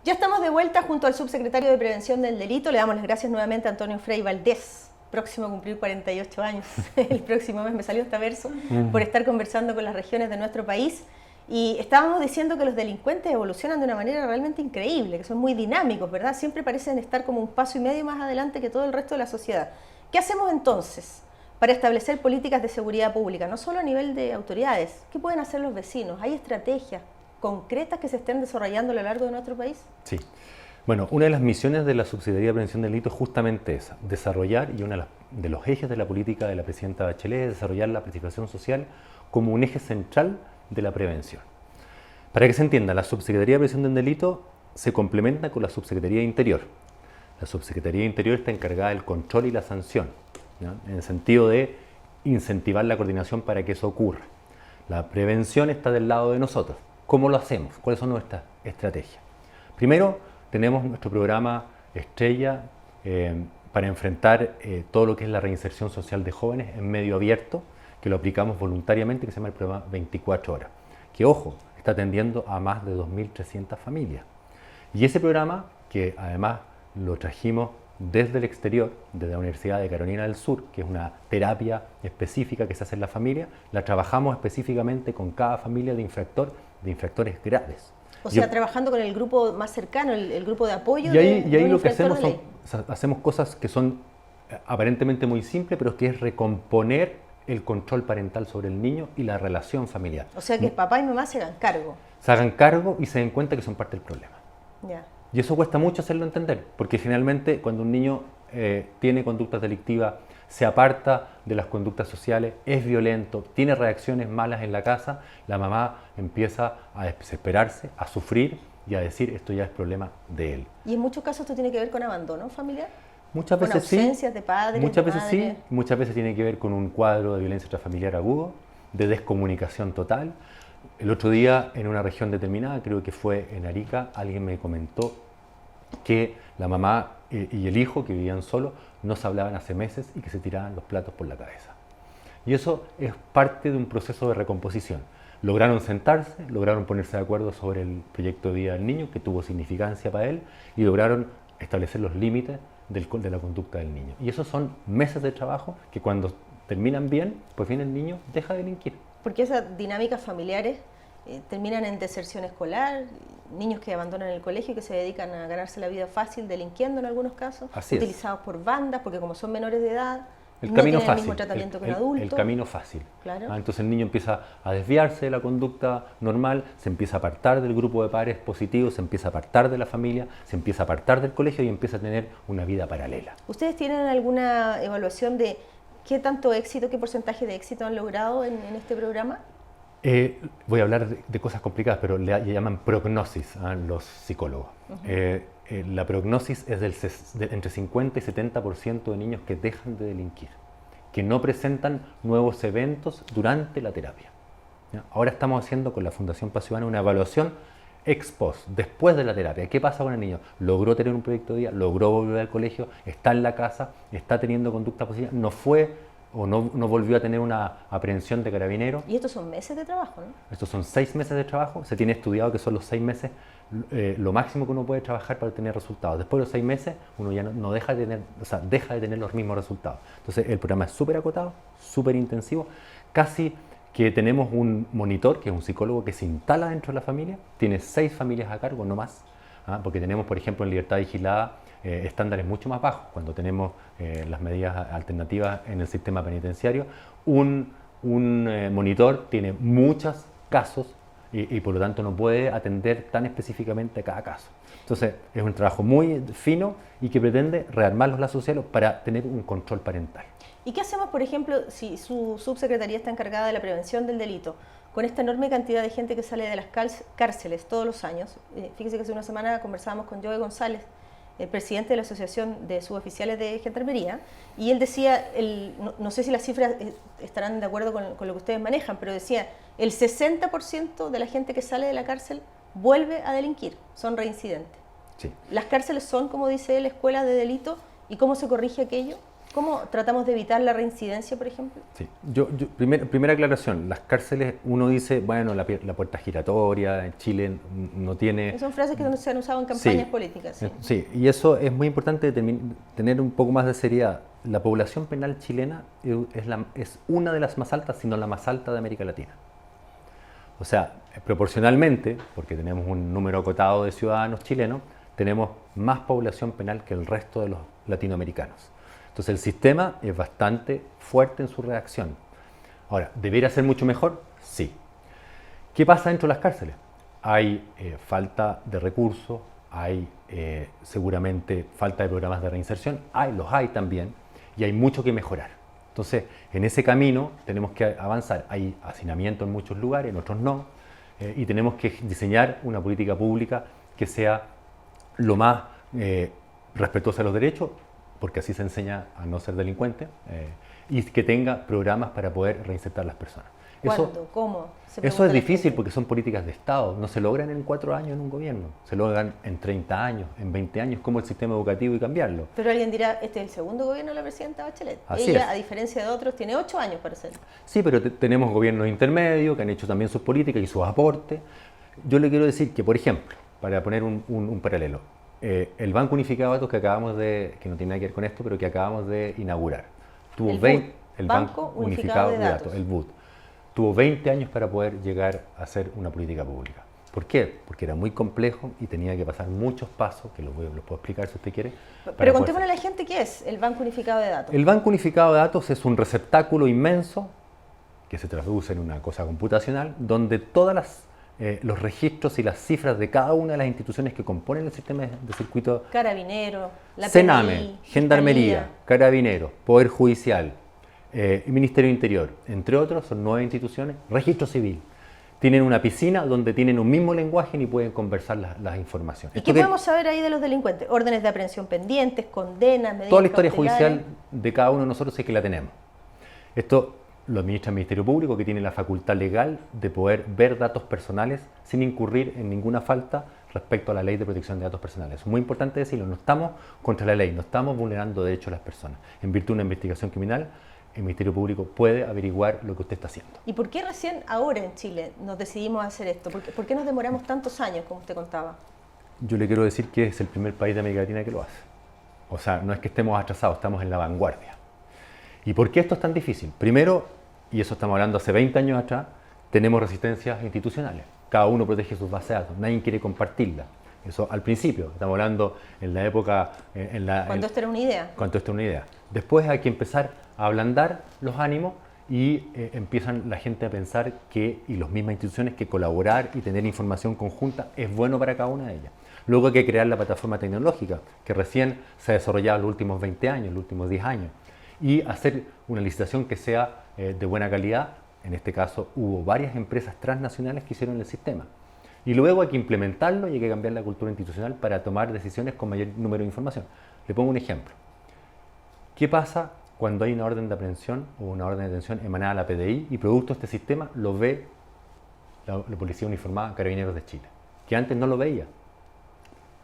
Ya estamos de vuelta junto al subsecretario de Prevención del Delito. Le damos las gracias nuevamente a Antonio Frei Valdés, próximo a cumplir 48 años. El próximo mes me salió este verso, por estar conversando con las regiones de nuestro país. Y estábamos diciendo que los delincuentes evolucionan de una manera realmente increíble, que son muy dinámicos, ¿verdad? Siempre parecen estar como un paso y medio más adelante que todo el resto de la sociedad. ¿Qué hacemos entonces para establecer políticas de seguridad pública, no solo a nivel de autoridades? ¿Qué pueden hacer los vecinos? ¿Hay estrategias concretas que se estén desarrollando a lo largo de nuestro país? Sí. Bueno, una de las misiones de la Subsecretaría de Prevención del Delito es justamente esa, desarrollar, y uno de los ejes de la política de la presidenta Bachelet es desarrollar la participación social como un eje central de la prevención. Para que se entienda, la Subsecretaría de Prevención del Delito se complementa con la Subsecretaría de Interior. La Subsecretaría de Interior está encargada del control y la sanción, ¿no?, en el sentido de incentivar la coordinación para que eso ocurra. La prevención está del lado de nosotros. ¿Cómo lo hacemos? ¿Cuáles son nuestras estrategias? Primero, tenemos nuestro programa estrella para enfrentar todo lo que es la reinserción social de jóvenes en medio abierto, que lo aplicamos voluntariamente, que se llama el programa 24 horas, que, ojo, está atendiendo a más de 2.300 familias. Y ese programa, que además lo trajimos desde el exterior, desde la Universidad de Carolina del Sur, que es una terapia específica que se hace en la familia, la trabajamos específicamente con cada familia de infractores graves. O sea, trabajando con el grupo más cercano, el grupo de apoyo. Y ahí lo que hacemos hacemos cosas que son aparentemente muy simples, pero que es recomponer el control parental sobre el niño y la relación familiar. O sea, que papá y mamá se hagan cargo. Se hagan cargo y se den cuenta que son parte del problema. Ya. Y eso cuesta mucho hacerlo entender, porque generalmente cuando un niño tiene conductas delictivas, se aparta de las conductas sociales, es violento, tiene reacciones malas en la casa, la mamá empieza a desesperarse, a sufrir y a decir esto ya es problema de él. ¿Y en muchos casos esto tiene que ver con abandono familiar? Muchas veces sí. ¿Con ausencias de padres, muchas de veces madres? Sí, muchas veces tiene que ver con un cuadro de violencia intrafamiliar agudo, de descomunicación total. El otro día, en una región determinada, creo que fue en Arica, alguien me comentó que la mamá y el hijo, que vivían solos, no se hablaban hace meses y que se tiraban los platos por la cabeza. Y eso es parte de un proceso de recomposición. Lograron sentarse, lograron ponerse de acuerdo sobre el proyecto de vida del niño, que tuvo significancia para él, y lograron establecer los límites de la conducta del niño. Y esos son meses de trabajo que, cuando terminan bien, pues viene el niño, deja de delinquir. Porque esas dinámicas familiares terminan en deserción escolar, niños que abandonan el colegio y que se dedican a ganarse la vida fácil, delinquiendo en algunos casos, utilizados por bandas, porque como son menores de edad, no tienen el mismo tratamiento que un adulto. El camino fácil. Claro. Entonces el niño empieza a desviarse de la conducta normal, se empieza a apartar del grupo de padres positivos, se empieza a apartar de la familia, se empieza a apartar del colegio y empieza a tener una vida paralela. ¿Ustedes tienen alguna evaluación de qué tanto éxito, qué porcentaje de éxito han logrado en este programa? Voy a hablar de cosas complicadas, pero le llaman prognosis a los psicólogos. La prognosis es entre 50 y 70% de niños que dejan de delinquir, que no presentan nuevos eventos durante la terapia. ¿Ya? Ahora estamos haciendo con la Fundación Paz Ciudadana una evaluación ex post, después de la terapia. ¿Qué pasa con el niño? ¿Logró tener un proyecto de vida? ¿Logró volver al colegio? ¿Está en la casa? ¿Está teniendo conducta positiva? ¿No fue o no volvió a tener una aprehensión de carabinero? Y estos son meses de trabajo, ¿no? Estos son 6 meses de trabajo. Se tiene estudiado que son los 6 meses lo máximo que uno puede trabajar para tener resultados. Después de los 6 meses uno ya no deja de tener, deja de tener los mismos resultados. Entonces el programa es súper acotado, súper intensivo, casi que tenemos un monitor, que es un psicólogo que se instala dentro de la familia, tiene 6 familias a cargo, no más, porque tenemos, por ejemplo, en libertad vigilada estándares mucho más bajos. Cuando tenemos las medidas alternativas en el sistema penitenciario, un monitor tiene muchos casos y por lo tanto no puede atender tan específicamente cada caso. Entonces es un trabajo muy fino y que pretende rearmar los lazos sociales para tener un control parental. ¿Y qué hacemos, por ejemplo, si su subsecretaría está encargada de la prevención del delito, con esta enorme cantidad de gente que sale de las cárceles todos los años? Fíjese que hace una semana conversábamos con Joe González, el presidente de la Asociación de Suboficiales de Gendarmería, y él decía, no sé si las cifras estarán de acuerdo con lo que ustedes manejan, pero decía, el 60% de la gente que sale de la cárcel vuelve a delinquir, son reincidentes. Sí. ¿Las cárceles son, como dice él, escuelas de delito? ¿Y cómo se corrige aquello? ¿Cómo tratamos de evitar la reincidencia, por ejemplo? Sí. Primera aclaración, las cárceles, uno dice, bueno, la puerta giratoria, en Chile no tiene... Son frases que se han usado en campañas políticas. Sí. Sí, y eso es muy importante tener un poco más de seriedad. La población penal chilena es una de las más altas, si no la más alta de América Latina. O sea, proporcionalmente, porque tenemos un número acotado de ciudadanos chilenos, tenemos más población penal que el resto de los latinoamericanos. Entonces el sistema es bastante fuerte en su reacción. Ahora, ¿debería ser mucho mejor? Sí. ¿Qué pasa dentro de las cárceles? Hay falta de recursos, hay seguramente falta de programas de reinserción, los hay también, y hay mucho que mejorar. Entonces, en ese camino tenemos que avanzar. Hay hacinamiento en muchos lugares, en otros no, y tenemos que diseñar una política pública que sea lo más respetuosa de los derechos, porque así se enseña a no ser delincuente, y que tenga programas para poder reinsertar a las personas. ¿Cuándo? ¿Cómo? Eso es difícil porque son políticas de Estado, no se logran en 4 años en un gobierno, se logran en 30 años, en 20 años, como el sistema educativo y cambiarlo. Pero alguien dirá, este es el segundo gobierno de la presidenta Bachelet. Así Ella, es. a diferencia de otros, tiene 8 años para hacerlo. Sí, pero tenemos gobiernos intermedios que han hecho también sus políticas y sus aportes. Yo le quiero decir que, por ejemplo, para poner un paralelo, el Banco Unificado de Datos que no tiene nada que ver con esto, pero que acabamos de inaugurar, tuvo el Banco Unificado de Datos, el BUD, tuvo 20 años para poder llegar a ser una política pública. ¿Por qué? Porque era muy complejo y tenía que pasar muchos pasos, que los puedo explicar si usted quiere. Pero contémosle a la gente qué es el Banco Unificado de Datos. El Banco Unificado de Datos es un receptáculo inmenso que se traduce en una cosa computacional, donde todas los registros y las cifras de cada una de las instituciones que componen el sistema de circuito... Carabinero, la Sename, PDI, Gendarmería, Fiscalía. Carabineros, Poder Judicial, Ministerio del Interior, entre otros, son 9 instituciones, Registro Civil. Tienen una piscina donde tienen un mismo lenguaje y pueden conversar las informaciones. ¿Y qué podemos saber ahí de los delincuentes? Órdenes de aprehensión pendientes, condenas, medidas Toda la historia cautelares. judicial de cada uno de nosotros es que la tenemos. Esto lo administra el Ministerio Público, que tiene la facultad legal de poder ver datos personales sin incurrir en ninguna falta respecto a la Ley de Protección de Datos Personales. Es muy importante decirlo, no estamos contra la ley, no estamos vulnerando derechos de las personas. En virtud de una investigación criminal, el Ministerio Público puede averiguar lo que usted está haciendo. ¿Y por qué recién ahora en Chile nos decidimos hacer esto? ¿Por qué nos demoramos tantos años, como usted contaba? Yo le quiero decir que es el primer país de América Latina que lo hace. O sea, no es que estemos atrasados, estamos en la vanguardia. ¿Y por qué esto es tan difícil? Primero, y eso estamos hablando hace 20 años atrás, tenemos resistencias institucionales. Cada uno protege sus bases de datos, nadie quiere compartirlas. Eso al principio, estamos hablando en la época... Cuando esto era una idea. Cuando esto era una idea. Después hay que empezar a ablandar los ánimos y empiezan la gente a pensar y las mismas instituciones, que colaborar y tener información conjunta es bueno para cada una de ellas. Luego hay que crear la plataforma tecnológica, que recién se ha desarrollado en los últimos 20 años, los últimos 10 años, y hacer una licitación que sea de buena calidad. En este caso hubo varias empresas transnacionales que hicieron el sistema. Y luego hay que implementarlo y hay que cambiar la cultura institucional para tomar decisiones con mayor número de información. Le pongo un ejemplo. ¿Qué pasa cuando hay una orden de aprehensión o una orden de detención emanada a la PDI y producto de este sistema lo ve la Policía Uniformada Carabineros de Chile, que antes no lo veía?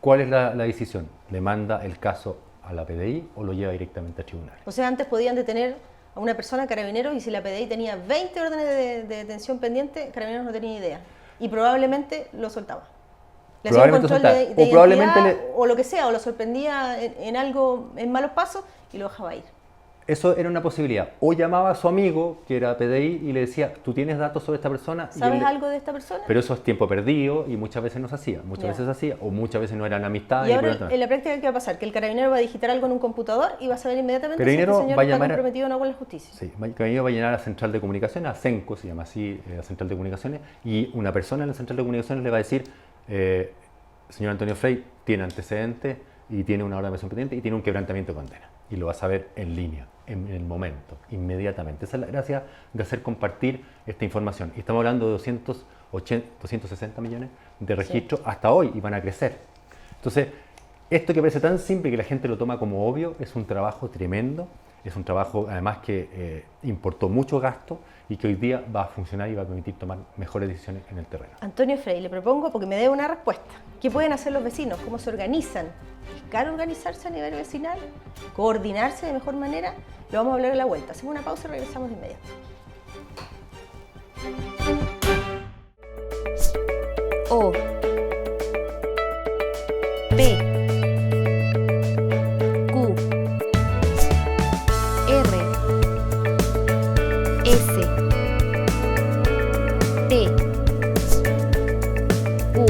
¿Cuál es la decisión? ¿Le manda el caso a la PDI o lo lleva directamente a tribunal? O sea, antes podían detener a una persona, Carabineros, y si la PDI tenía 20 órdenes de detención pendiente, Carabineros no tenía idea. Y probablemente lo soltaba. Le hacía un control de identidad o lo que sea, o lo sorprendía en algo, en malos pasos, y lo dejaba ir. Eso era una posibilidad. O llamaba a su amigo, que era PDI, y le decía, ¿tú tienes datos sobre esta persona? ¿Sabes algo de esta persona? Pero eso es tiempo perdido y muchas veces no se hacía. Muchas veces se hacía, o muchas veces no eran amistades. Y ahora en la práctica, ¿qué va a pasar? Que el carabinero va a digitar algo en un computador y va a saber inmediatamente si este señor está comprometido o no con la justicia. Sí, el carabinero va a llenar a la central de comunicaciones, a CENCO, se llama así, la central de comunicaciones, y una persona en la central de comunicaciones le va a decir, señor Antonio Frey, tiene antecedentes y tiene una orden de aprehensión pendiente y tiene un quebrantamiento de condena. Y lo va a saber en línea, en el momento, inmediatamente. Esa es la gracia de hacer compartir esta información. Y estamos hablando de 260 millones de registros hasta hoy y van a crecer. Entonces, esto que parece tan simple que la gente lo toma como obvio, es un trabajo tremendo Es un trabajo además que importó mucho gasto y que hoy día va a funcionar y va a permitir tomar mejores decisiones en el terreno. Antonio Frey, le propongo, porque me dé una respuesta, ¿qué pueden hacer los vecinos? ¿Cómo se organizan? ¿Es caro organizarse a nivel vecinal? ¿Coordinarse de mejor manera? Lo vamos a hablar a la vuelta. Hacemos una pausa y regresamos de inmediato. O P Q R S T U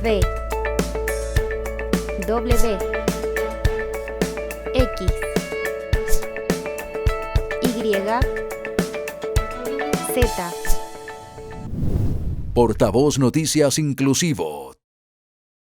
V W X Y Z. Portavoz Noticias Inclusivo.